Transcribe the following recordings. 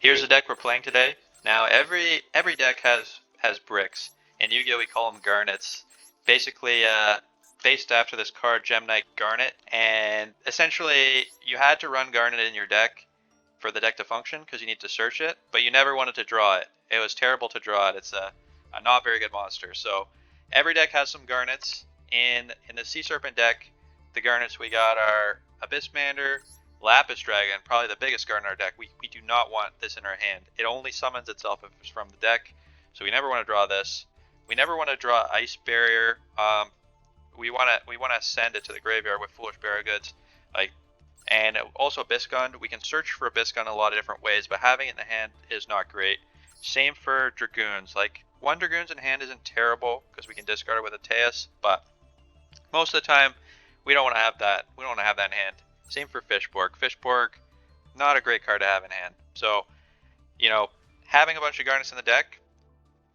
Here's the deck we're playing today. Now every deck has bricks. In Yu-Gi-Oh we call them garnets. Basically, based after this card, Gem Knight Garnet, and essentially you had to run Garnet in your deck for the deck to function because you need to search it, but you never wanted to draw it. It was terrible to draw it. It's a not very good monster. So every deck has some garnets. In the Sea Serpent deck, the garnets we got are Abyssmander, Lapis Dragon, probably the biggest card in our deck. We do not want this in our hand. It only summons itself if it's from the deck, so we never want to draw this. We never want to draw Ice Barrier. We want to send it to the graveyard with Foolish Barrier Goods, and also Biscund. We can search for a Biscund a lot of different ways, but having it in the hand is not great. Same for Dragoons. Like, one Dragoons in hand isn't terrible because we can discard it with a Teus, but most of the time we don't want to have that. We don't want to have that in hand. Same for Fishborg. Fishborg, not a great card to have in hand. So, having a bunch of garnets in the deck,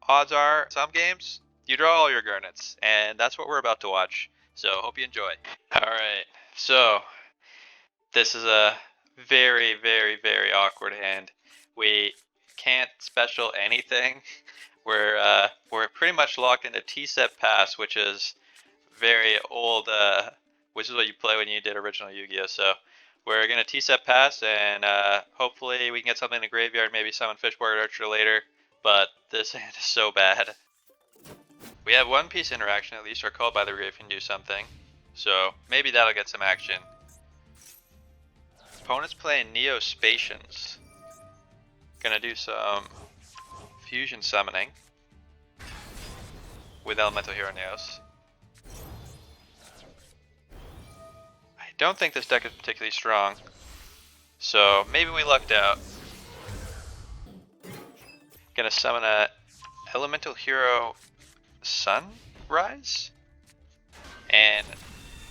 odds are, some games, you draw all your garnets. And that's what we're about to watch. So, hope you enjoy. Alright, so, this is a very, very, very awkward hand. We can't special anything. We're pretty much locked into T-Set Pass, which is very old, which is what you play when you did original Yu-Gi-Oh! So we're going to T-Set Pass, and hopefully we can get something in the graveyard, maybe summon Fishborg Archer later, but this hand is so bad. We have one piece interaction, at least our Called by the Grave can do something, so maybe that'll get some action. Opponent's playing Neospatians. Gonna do some fusion summoning with Elemental Hero Neos. I don't think this deck is particularly strong, so maybe we lucked out. Gonna summon a Elemental Hero Sunrise, and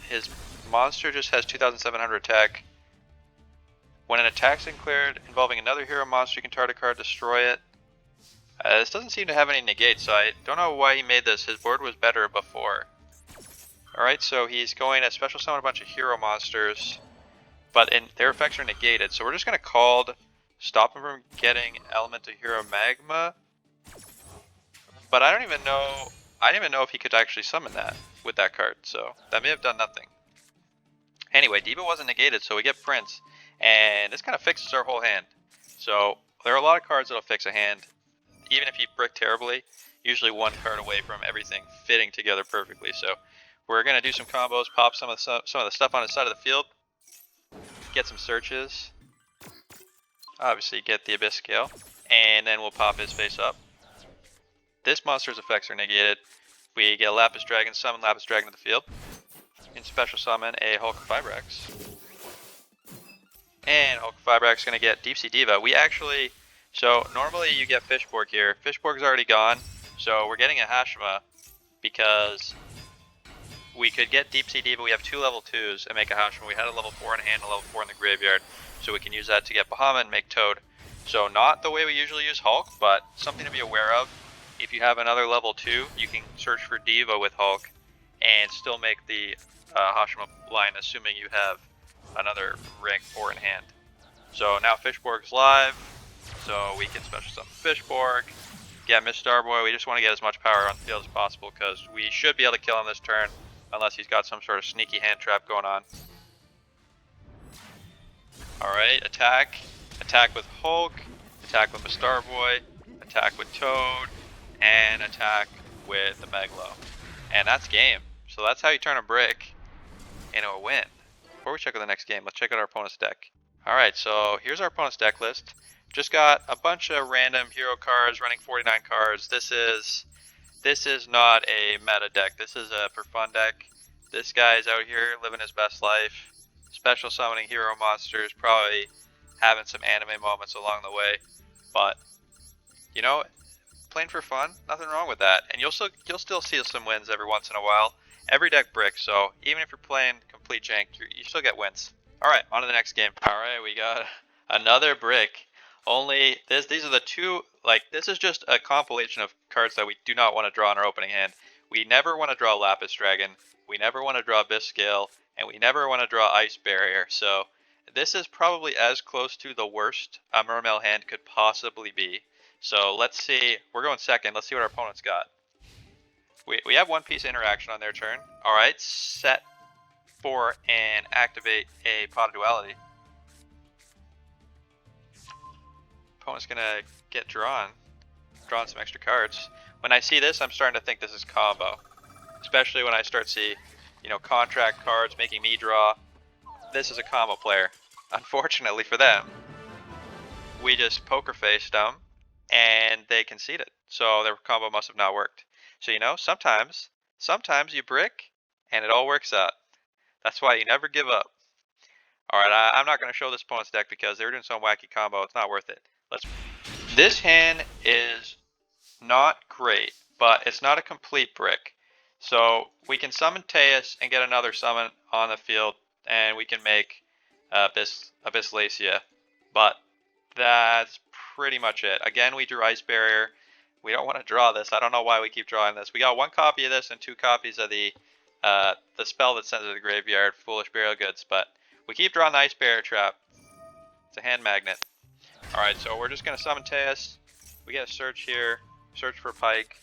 his monster just has 2,700 attack. When an attack's declared involving another hero monster, you can target a card, destroy it. This doesn't seem to have any negates, so I don't know why he made this. His board was better before. Alright, so he's going to special summon a bunch of hero monsters, but their effects are negated, so we're just going to Called, stop him from getting Elemental Hero Magma. But I didn't even know if he could actually summon that with that card, so that may have done nothing. Anyway, Diva wasn't negated, so we get Prince, and this kind of fixes our whole hand. So there are a lot of cards that'll fix a hand, even if you brick terribly, usually one card away from everything fitting together perfectly. So we're going to do some combos, pop some of the stuff on his side of the field, get some searches, obviously get the Abyss Scale, and then we'll pop his face up. This monster's effects are negated. We get a Lapis Dragon, summon Lapis Dragon to the field, and special summon a Hulk Fibrax. And Hulk Fibrax is going to get Deep Sea Diva. So normally you get Fishborg here. Fishborg's already gone, so we're getting a Hashima because we could get Deep Sea Diva. We have two level 2s and make a Hashima. We had a level 4 in hand, a level 4 in the graveyard, so we can use that to get Bahamut and make Toad. So not the way we usually use Hulk, but something to be aware of. If you have another level 2, you can search for Diva with Hulk and still make the Hashima line, assuming you have another rank 4 in hand. So now Fishborg's live, so we can special summon Fishborg, get Miss Starboy. We just want to get as much power on the field as possible because we should be able to kill him this turn unless he's got some sort of sneaky hand trap going on. Alright, attack. Attack with Hulk, attack with Miss Starboy, attack with Toad, and attack with the Megalo. And that's game. So that's how you turn a brick into a win. Before we check out the next game, let's check out our opponent's deck. Alright, so here's our opponent's deck list. Just got a bunch of random hero cards running 49 cards. This is not a meta deck. This is a for fun deck. This guy's out here living his best life. Special summoning hero monsters, probably having some anime moments along the way. But, playing for fun, nothing wrong with that. And you'll still see some wins every once in a while. Every deck bricks, so even if you're playing complete jank, you still get wins. Alright, on to the next game. Alright, we got another brick. Only, these are the two, this is just a compilation of cards that we do not want to draw in our opening hand. We never want to draw Lapis Dragon, we never want to draw Abyss Scale, and we never want to draw Ice Barrier. So This is probably as close to the worst a Mermail hand could possibly be. So let's see. We're going second. Let's see what our opponent's got. We have one piece of interaction on their turn. Alright, set for and activate a Pot of Duality. Opponent's gonna get drawing some extra cards. When I see this, I'm starting to think this is combo. Especially when I start see, contract cards making me draw. This is a combo player. Unfortunately for them, we just poker faced them and they conceded. So their combo must have not worked. So sometimes you brick and it all works out. That's why you never give up. Alright, I'm not going to show this opponent's deck because they were doing some wacky combo. It's not worth it. This hand is not great, but it's not a complete brick. So we can summon Teus and get another summon on the field, and we can make Abyss Lacia. But that's pretty much it. Again, we drew Ice Barrier. We don't want to draw this. I don't know why we keep drawing this. We got one copy of this and two copies of the spell that sends it to the graveyard, Foolish Burial Goods. But we keep drawing the Ice Barrier trap. It's a hand magnet. Alright, so we're just going to summon Teus. We get a search here. Search for Pike.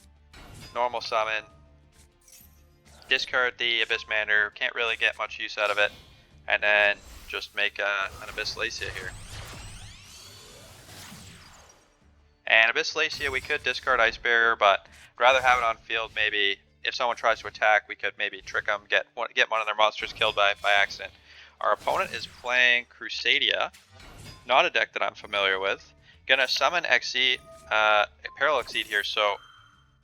Normal summon. Discard the Abyss Mander. Can't really get much use out of it. And then just make an Abyss Lacia here. And Abyss Lacia, we could discard Ice Barrier, but I'd rather have it on field. Maybe if someone tries to attack, we could maybe trick them, get one of their monsters killed by accident. Our opponent is playing Crusadia, not a deck that I'm familiar with. Gonna summon Exceed, Parallel Exceed here,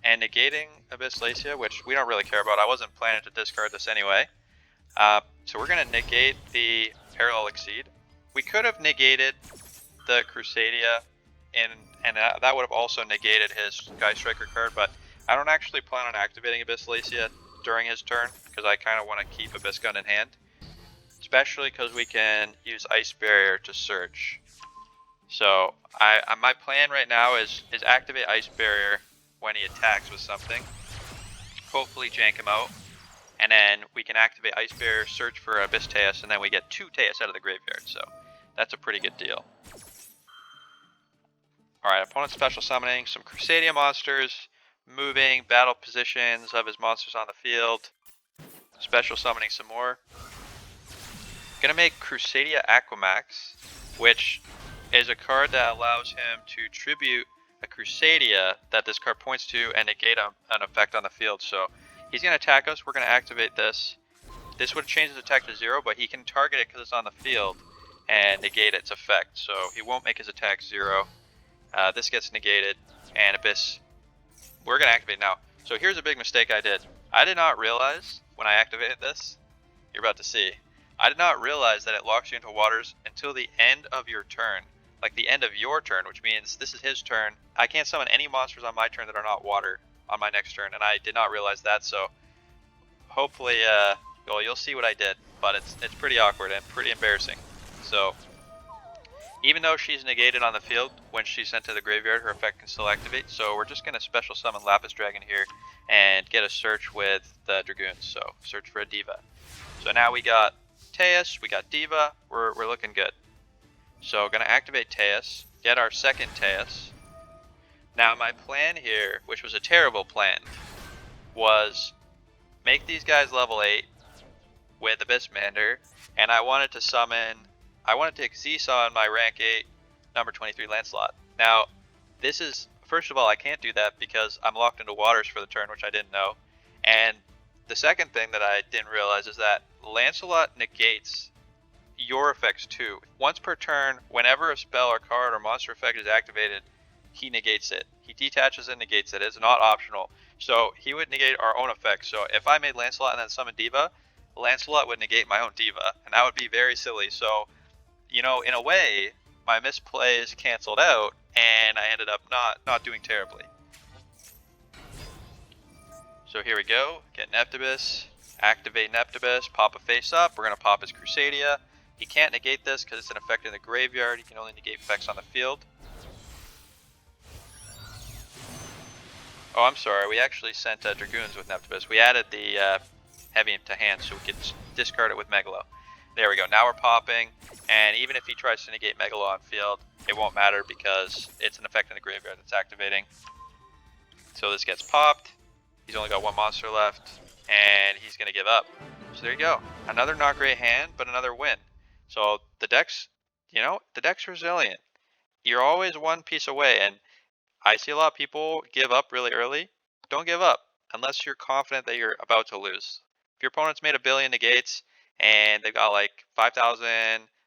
and negating Abyss Lacia, which we don't really care about. I wasn't planning to discard this anyway. So we're gonna negate the Parallel Exceed. We could have negated the Crusadia, and that would have also negated his Sky Striker card, but I don't actually plan on activating Abyss Lacia during his turn, because I kind of want to keep Abyss Gun in hand. Especially because we can use Ice Barrier to search. So my plan right now is activate Ice Barrier when he attacks with something. Hopefully jank him out. And then we can activate Ice Barrier, search for Abyss Teus, and then we get 2 Teus out of the graveyard. So that's a pretty good deal. Alright, opponent special summoning some Crusadia monsters, moving battle positions of his monsters on the field, special summoning some more. Gonna make Crusadia Aquamax, which is a card that allows him to tribute a Crusadia that this card points to and negate an effect on the field. So he's gonna attack us, we're gonna activate this. This would change his attack to 0, but he can target it because it's on the field and negate its effect. So he won't make his attack 0. This gets negated, and Abyss, we're gonna activate now. So here's a big mistake I did. I did not realize when I activated this, you're about to see, I did not realize that it locks you into waters until the end of your turn. Like the end of your turn, which means this is his turn. I can't summon any monsters on my turn that are not water on my next turn, and I did not realize that, so hopefully you'll see what I did, but it's pretty awkward and pretty embarrassing. So even though she's negated on the field, when she's sent to the graveyard, her effect can still activate. So we're just going to special summon Lapis Dragon here and get a search with the Dragoons. So search for a Diva. So now we got Teus, we got Diva, we're looking good. So gonna activate Teus, get our second Teus. Now my plan here, which was a terrible plan, was make these guys level 8 with Abyss Mander, and I wanted to Xyz my rank 8, number 23 Lancelot. Now, this is, first of all, I can't do that because I'm locked into waters for the turn, which I didn't know. And the second thing that I didn't realize is that Lancelot negates your effects too. Once per turn, whenever a spell or card or monster effect is activated, he negates it. He detaches and negates it. It's not optional. So he would negate our own effects. So if I made Lancelot and then summoned Diva, Lancelot would negate my own Diva, and that would be very silly. So, in a way, my misplays canceled out, and I ended up not doing terribly. So here we go, get Neptibus, activate Neptibus, pop a face up, we're going to pop his Crusadia. He can't negate this because it's an effect in the graveyard, he can only negate effects on the field. Oh, I'm sorry, we actually sent Dragoons with Neptibus. We added the Heavy to hand so we could discard it with Megalo. There we go. Now we're popping, and even if he tries to negate Megalo on field, it won't matter because it's an effect in the graveyard that's activating. So this gets popped. He's only got one monster left, and he's going to give up. So there you go. Another not great hand, but another win. So the deck's, the deck's resilient. You're always one piece away, and I see a lot of people give up really early. Don't give up unless you're confident that you're about to lose. If your opponent's made a billion negates and they've got like 5,000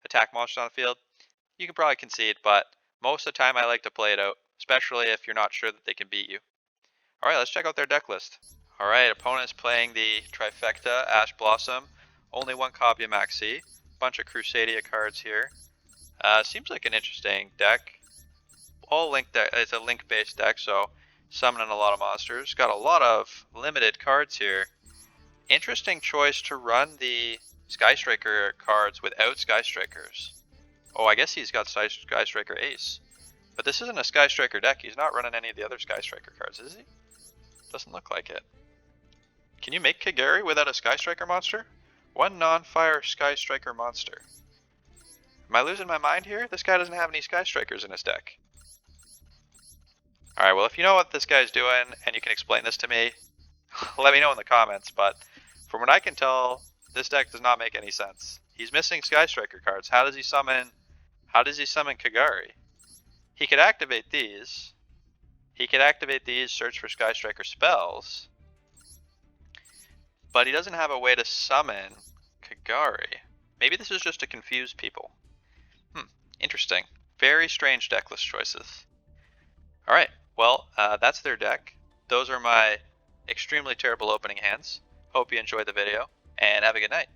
attack monsters on the field, you can probably concede, but most of the time I like to play it out, especially if you're not sure that they can beat you. Alright, let's check out their deck list. Alright, opponent is playing the Trifecta Ash Blossom. Only one copy of Maxi. Bunch of Crusadia cards here. Seems like an interesting deck. All link deck. It's a link-based deck, so summoning a lot of monsters. Got a lot of limited cards here. Interesting choice to run the Sky Striker cards without Sky Strikers. Oh, I guess he's got Sky Striker Ace. But this isn't a Sky Striker deck. He's not running any of the other Sky Striker cards, is he? Doesn't look like it. Can you make Kagari without a Sky Striker monster? One non-fire Sky Striker monster. Am I losing my mind here? This guy doesn't have any Sky Strikers in his deck. Alright, well if you know what this guy's doing and you can explain this to me, let me know in the comments, but from what I can tell, this deck does not make any sense. He's missing Sky Striker cards. How does he summon Kagari? He could activate these. Search for Sky Striker spells. But he doesn't have a way to summon Kagari. Maybe this is just to confuse people. Interesting. Very strange deck list choices. Alright, well, that's their deck. Those are my extremely terrible opening hands. Hope you enjoyed the video, and have a good night.